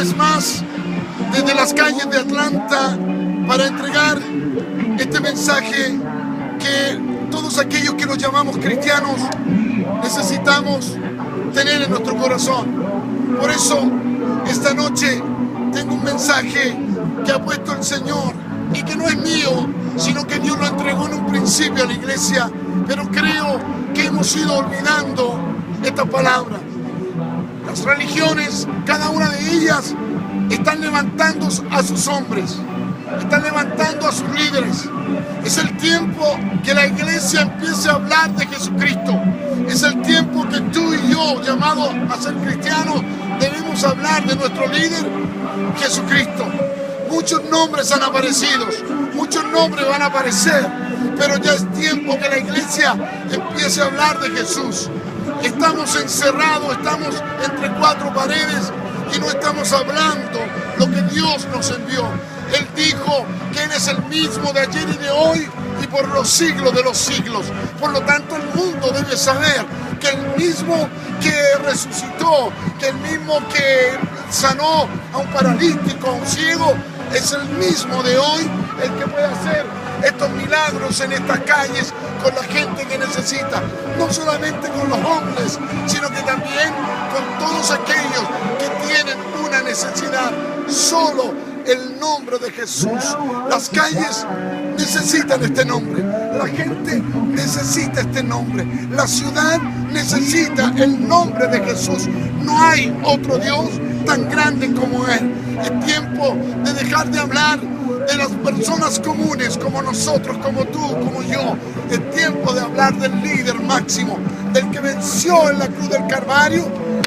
vez más desde las calles de Atlanta para entregar este mensaje que todos aquellos que nos llamamos cristianos necesitamos tener en nuestro corazón. Por eso, esta noche tengo un mensaje que ha puesto el Señor y que no es mío, sino que Dios lo entregó en un principio a la iglesia, pero creo que hemos ido olvidando esta palabra. Las religiones, cada una de ellas, están levantando a sus hombres, están levantando a sus líderes. Es el tiempo que la iglesia empiece a hablar de Jesucristo. Es el tiempo que tú y yo, llamados a ser cristianos, debemos hablar de nuestro líder, Jesucristo. Muchos nombres han aparecido, muchos nombres van a aparecer, pero ya es tiempo que la iglesia empiece a hablar de Jesús. Estamos encerrados, estamos entre cuatro paredes y no estamos hablando lo que Dios nos envió. Él dijo que Él es el mismo de ayer y de hoy y por los siglos de los siglos. Por lo tanto, el mundo debe saber que el mismo que resucitó, que el mismo que sanó a un paralítico, a un ciego, es el mismo de hoy, el que puede hacer estos milagros en estas calles con la gente que necesita, no solamente con los hombres, sino que también con todos aquellos que tienen una necesidad. Solo el nombre de Jesús. Las calles necesitan este nombre, la gente necesita este nombre, la ciudad necesita el nombre de Jesús. No hay otro Dios tan grande como Él. Es tiempo de dejar de hablar de las personas comunes como nosotros, como tú, como yo. Es tiempo de hablar del líder máximo, del que venció en la cruz del Calvario,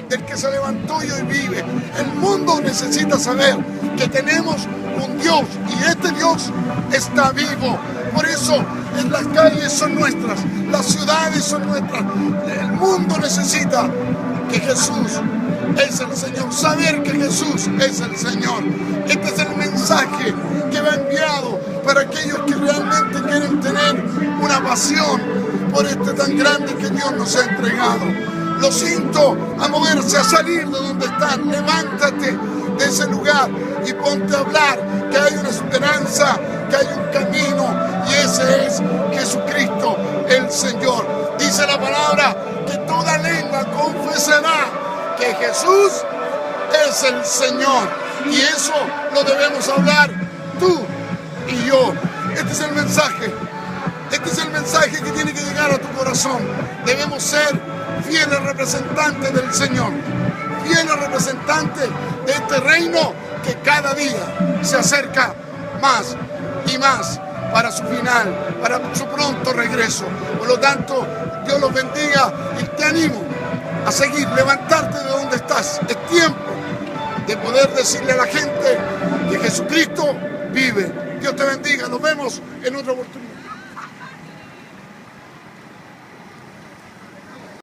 del que se levantó y hoy vive. El mundo necesita saber que tenemos un Dios y este Dios está vivo. Por eso las calles son nuestras, las ciudades son nuestras. El mundo necesita que Jesús es el Señor, saber que Jesús es el Señor. Este es el mensaje que va enviado para aquellos que realmente quieren tener una pasión por este tan grande que Dios nos ha entregado. Los insto a moverse, a salir de donde están. Levántate de ese lugar y ponte a hablar que hay una esperanza, que hay un camino, y ese es Jesucristo el Señor. Dice la palabra que toda lengua confesará que Jesús es el Señor, y eso lo debemos hablar tú y yo. Este es el mensaje, este es el mensaje que tiene que llegar a tu corazón. Debemos ser fieles representantes del Señor, fieles representantes de este reino que cada día se acerca más y más para su final, para su pronto regreso. Por lo tanto, Dios los bendiga y te animo a seguir, levantarte de donde estás. Es tiempo de poder decirle a la gente que Jesucristo vive. Dios te bendiga, nos vemos en otra oportunidad.